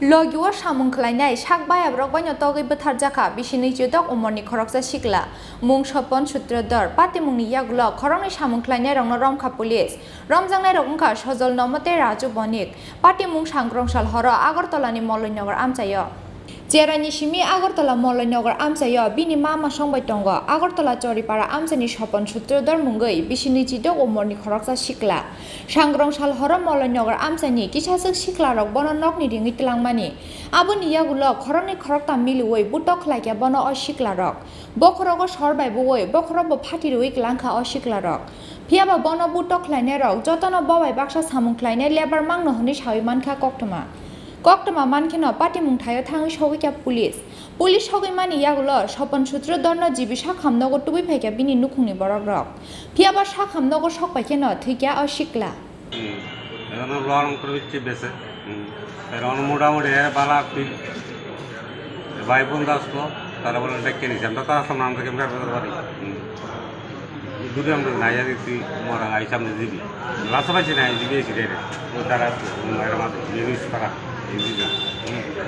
Logio Samung Khlainai sak Bayabrok baino Togwi Butharjakha Bisinwichidok Omarni Khoroksa sikla mung sopon sutrador patimungni yagulo Khorangni Samung Khlainai rongno romkha police romjangnai rok wngkha sojol nomote raju bonik patimung sangrongshal horo Agartalani Moloinagar amchayo Jerani Shimi Agartala Moloinagar amchayo bini mama songbai tongo Agartala Tripura amchani sopon sutrador mungoi Bisinwichidok Omarni Khoroksa sikla sangrongshal horo Moloinagar amchani kisasuk sikla rok bono nokni ringi tilangmani aboni yagulo Khorangni Khorokta miliwoi butok khlaikya bono o sikla rok bokhorogo sorbai buoi bokhorobo phatirui klangkha o sikla rok phiaba bono butok khlainai rok jotono bobai baksa Samung Khlainai lebar mangno honi sawi mankha koktoma mankeno patimung thayo thangi sogikya pulis sogoi mani yagulo sopon sutradorno jibisa khamnogo tubi phaikya bini nukhungni borok rok phiaba sakhamnogo sokpaikeno thikya o sikla এখনো লরম করে দিচ্ছে বেছে এখন মোটামুটি বালা ভাই বোন আসতো তারা বলে ডেকে নিচ্ছে আমরা তো আসলাম নাম থেকে বেরোতে পারি দূরে আমরা নাইয়া দিচ্ছি মরা আই সামনে দিবি লাস্ট পাইছি না দিবি এসে তারা ইউজ করা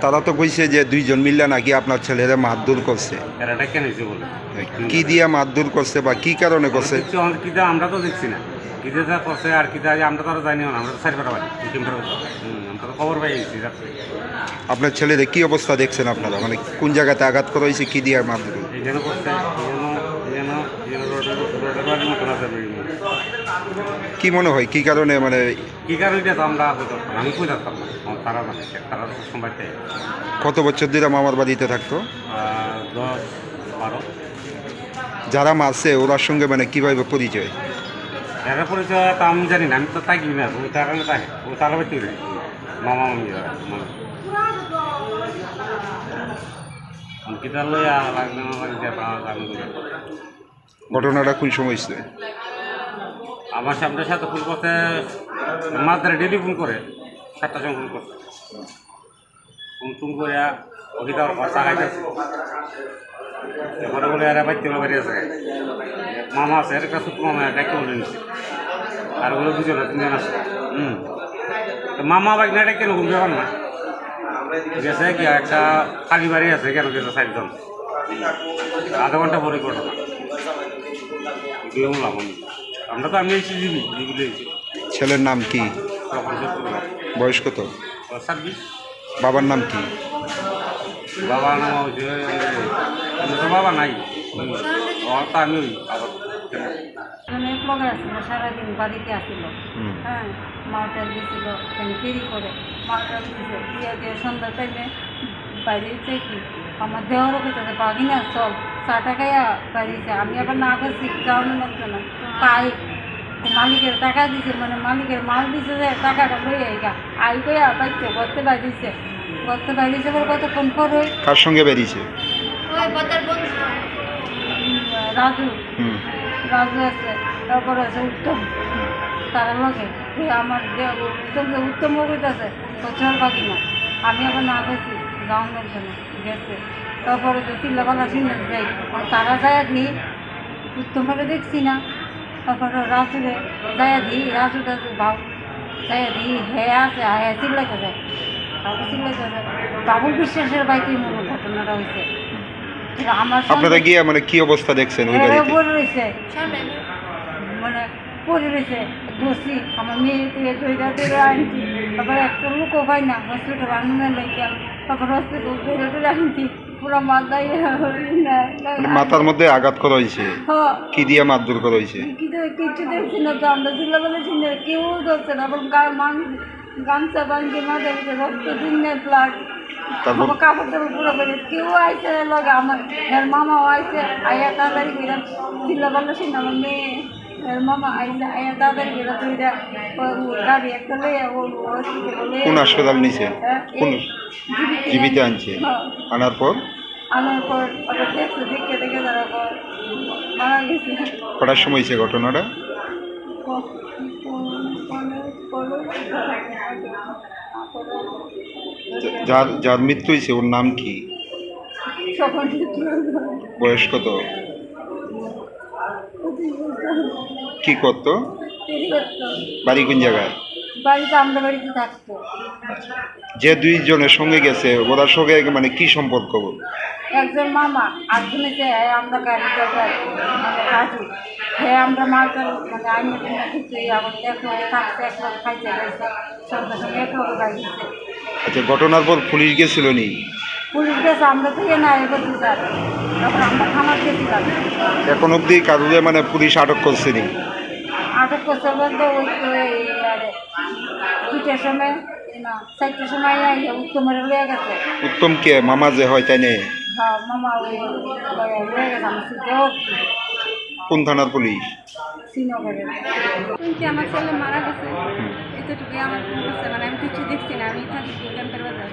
তারা তো কইছে যে দুইজন মিল্লা নাকি আপনার ছেলেরা মারধর করছে এরা ডেকে নিচ্ছে বলে কি দিয়া মারধর করছে বা কি কারণে করছে আমরা তো দেখছি না কিদে যা করছে আর কিদে আমরা তো আর জানি না আমরা তো সাইড পাঠাবানি আমরা তো খবর পাই গেছি আপনার ছেলেদের কি অবস্থা দেখছেন আপনারা মানে কোন জায়গাতে আঘাত করা হয়েছে কি দিয়ে মারধর এইখানে করছে কি মনে হয় কি কারণে মানে কি কারণে তো আমরা আমি কই থাকতাম না তারা মানে তারা সময় কত বছর ধরে মামার বাড়িতে থাকতো 10-12 যারা মারছে ওরার সঙ্গে মানে কিভাবে পরিচয় এরা পরিচয় তো আমি জানি না আমি তো থাকি না ওই কারণে থাকে ও তারা বাড়ি মামা মামি ঘটনাটা কোন সময় ছিল আমার সামনের সাথে ফোন করতে মাত্রা ডেলি ফোন করে 7টার সময় ফোন করছে ফোন করে ওকে তো খরচা খাইতেছে এবারে বলে এরা বাড়িতে বাড়ি আছে মামা আছে এর কাছে মামা ডাকে বলে নিচ্ছে আর ওগুলো দুজন তিনজন আছে মামা বাড়ি না ডাকে কোনো ব্যাপার না গেছে কি একটা খালি বাড়ি আছে কেন গেছে 4জন আধা ঘন্টা পরে ঘটনা আমরা তো আমি এসেছি জিবি ছেলের নাম কি বয়স কত 26 বাবার নাম কি বাবার নাম হচ্ছে তো বাবা নাই তা আমি সারাদিন বাড়িতে আসছিল হ্যাঁ মালটাল দিয়েছিল ফেরি করে মালটাল দিয়েছে দিয়ে সন্ধ্যা টাইমে বাইরে কি আমার দেওয়ারও পেতে পারি না চল 4 টাকায় বাড়িছে আমি আবার না করছি যাওয়ানো লাগছে না তাই মালিকের টাকা দিছে মানে মালিকের মাল দিছে যে টাকাটা লই আই কইয়া বাইতে করতে বাইরেছে বলে কতক্ষণ পরে কার সঙ্গে বেরিয়েছে রাজু আছে তারপরে আছে উত্তম তারা লগে আমার উত্তম কইতেছে চল বাকি না আমি আবার না গেছি যাওয়ানোর জন্য গেছে তারপরে তো চিল্লাপাল্লা শুনে যাই তারা যায় দিই উত্তমকে দেখছি না তারপরে রাজুরে যায় দিই রাজুটা ভাব যায় দিই হ্যাঁ আছে হ্যাঁ চিল্লাইতে যায় তারপর চিল্লাইতে যায় বাবুল বিশ্বাসের বাড়িতেই মনে ঘটনাটা হয়েছে আমার আপনারা গিয়ে মানে কি অবস্থা দেখছেন ওই বাড়িতে পড়ে রয়েছে মানে পড়ে রয়েছে বসি আমার মেয়ে থেকে ধরে আনছি তারপরে একটা লোকও পাই না হসপিটাল আনতে লাগে তারপর হসপিটাল ধরে আনছি পুরো মাথায় মাথার মধ্যে আঘাত করা হয়েছে কি দিয়ে মারধর করা হয়েছে কিছু দেখছি না তো আমরা জিল্লা বলেছি না কেউ ধরছে না গামছা বান্ধে মাথার ভিতরে রক্ত দিনের প্লাট কাপড় টাপড় পুরো করে কেউ আইসে লগে আমার এর মামাও আইসে আয়া তাড়াতাড়ি করে চিল্লা বললো শুনে আমার মেয়ে এর মামা আইসে আয়া তাড়াতাড়ি করে তুই গাড়ি একটা লইয়া কোন হাসপাতাল নিছে কোন জীবিত আনছে আনার পর আবার দেখছে দেখে তারা মারা গেছে কটার সময় হয়েছে ঘটনাটা যার মৃত্যু হয়েছে ওর নাম কি বয়স কত কি করতো বাড়ি কোন জায়গায় বাড়িতে আমরা বাড়িতে থাকতো যে দুইজনের সঙ্গে গেছে ওদের সঙ্গে মানে কি সম্পর্ক? একজন মামা আরেকজন হচ্ছে আমরা গাড়ি যাই মানে রাজু হ্যাঁ আমরা মালটা মানে আইনের জন্য কিছু আমার দেখো থাকতে একবার খাইতে গেছে সঙ্গে সঙ্গে একভাবে গাড়ি দিচ্ছে। আচ্ছা, ঘটনার পর পুলিশ গেছিল নি? পুলিশ গেছে আমরা থেকে না এ করছি স্যার, তারপর আমরা থানার গেছিলাম। এখন অবধি কারুরে মানে পুলিশ আটক করছে নি? আটক করছে বলতে ওই তো এই আরে 2টার সময় না 4টার সময় উত্তমের লয়ে গেছে। উত্তম কে মামা যে হয় তাই নে? হ্যাঁ মামা ওই লয়ে গেছে আমার সাথে। কোন থানার পুলিশ? শ্রীনগরের। শুনছি আমার ছেলে মারা গেছে, এতটুকু আমার কাছে মানে আমি কিছু দেখছি না, আমি থাকি ক্যাম্পের বাজার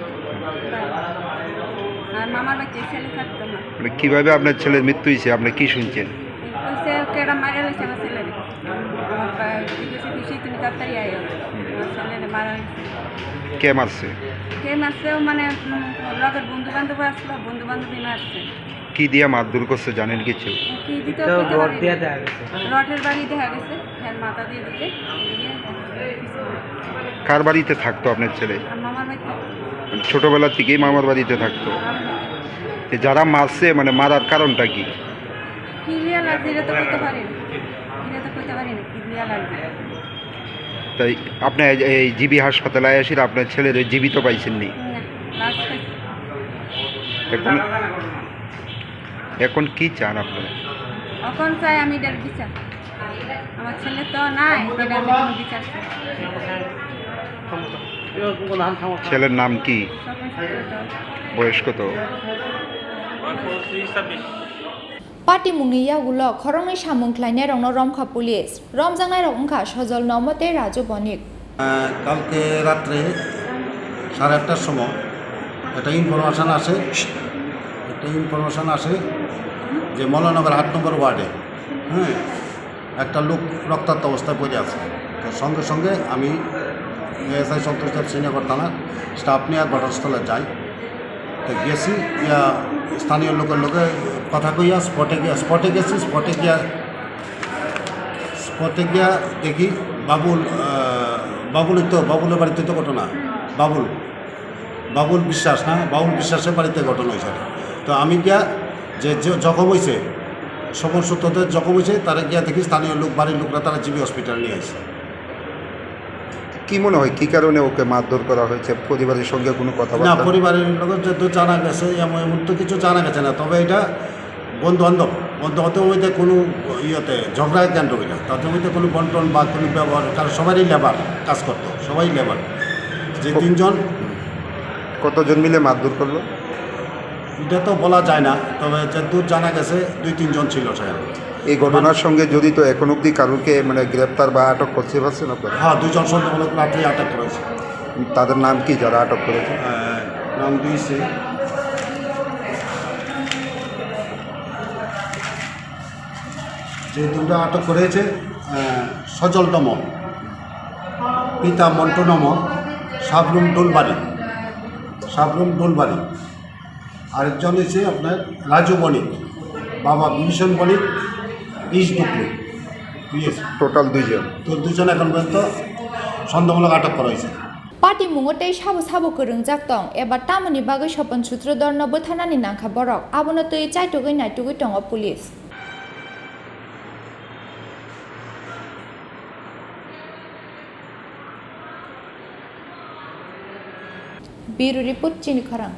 আর মামার বাচ্চা ছেলে থাকতো না। মানে কিভাবে আপনার ছেলের মৃত্যু হয়েছে আপনি কি শুনছেন? বলছে কেডা মারা হয়েছে আমার ছেলের, বেশি তুমি তাড়াতাড়ি আয়, আমার ছেলের মারা হয়েছে। কে মারছে? কে মারছেও মানে লগের বন্ধু বান্ধব আসলো, বন্ধু বান্ধবী মারছে। কি দিয়া মারধর করছে জানেন কিছু? কি দিতে রটের বাড়ি দেখা গেছে, হ্যাঁ মাথা দিয়ে দিতে। কার বাড়িতে থাকতো আপনার ছেলে? আর মামার বাড়িতে ছোটবেলা থেকেই মামার বাড়িতে থাকতো। তো যারা মারছে মানে মারার কারণটা কি? কি লিয়া লাগছে এটা তো করতে পারি না, এটা তো করতে পারি না কি লিয়া লাগছে। তাই আপনি এই জিবি হাসপাতালে আসলে আপনার ছেলের জীবিত পাইছেন নি? না লাস্ট পাইছি। এখন এখন কি চান আপনারা? এখন চাই আমি এটার বিচার, আমার ছেলে তো নাই, এটা আমি কোনো বিচার চাই। ছেলের নাম কি? স্বপ্ন সূত্র বয়স কত? পার্টি মুংনি ইয়াগুলো খরংনি সামুং খ্লাইনাই রং রমখা পুলিশ রমজাংনাই রংখা সজল নমতে রাজু বণিক। কালকে রাত্রে 1:30টার সময় একটা ইনফরমেশান আসে যে মৌলানগর 8 নম্বর ওয়ার্ডে একটা লোক রক্তাক্ত অবস্থায় পড়ে আছে। তো সঙ্গে সঙ্গে আমি এসআই সন্তোষ দেব শ্রীনগর থানার স্টাফ নিয়ে ঘটনাস্থলে যাই। তো গেছি ইয়া স্থানীয় লোকের কথা কইয়া স্পটে গেছি। স্পটে গিয়া দেখি বাবুলের বাড়িতে তো ঘটনা, বাবুল বিশ্বাস না, বাবুল বিশ্বাসের বাড়িতে ঘটনা হয়েছে। তো আমি গিয়া যে জখম হয়েছে সকল সূত্রতে জখম হয়েছে তারা গিয়া দেখি স্থানীয় লোক বাড়ির লোকরা তারা জিবি হসপিটালে নিয়ে আসে। কি মনে হয় কি কারণে ওকে মারধর করা হয়েছে? পরিবারের সঙ্গে কোনো কথা না, পরিবারের লোকের যেহেতু জানা গেছে এমন তো কিছু জানা গেছে না, তবে এটা বন্ধু বান্ধব মধ্যে কোনো ইয়েতে ঝগড়ায় কেন্দ্র না, তাদের মধ্যে কোনো বন্টন বা কোনো ব্যবহার, কারণ সবারই লেবার কাজ করতো, সবাই লেবার। যে 3 জন কতজন মিলে মারধর করলো এটা তো বলা যায় না, তবে যেদূর জানা গেছে 2-3 জন ছিল সেখানে। এই ঘটনার সঙ্গে জড়িত এখন অবধি কারোকে মানে গ্রেপ্তার বা আটক করতে পারছেন আপনারা? হ্যাঁ, 2 জন সন্দেহমূলক রাত্রে আটক করেছে। তাদের নাম কি যারা আটক করেছে? নাম দিয়েছে যে 2টা আটক করেছে সজল নম, পিতা মন্টু নম, সাবরুম ডোলবাড়ি। আরেকজন হচ্ছে আপনার রাজু বণিক, বাবা বিভীষণ বণিক, ডুকলু। টোটাল 2 জন। তো 2 জন এখন পর্যন্ত সন্দেহমূলক আটক করা হয়েছে। পার্টি মুঙতে সাবো রোংজাক দं এবার তামনি বাগै স্বপন সূত্রধর বথাनानि नांखा बरक आबोनो तै चाइटुगै नाइटुगै दङ police. Biru Riput Chini Khorang।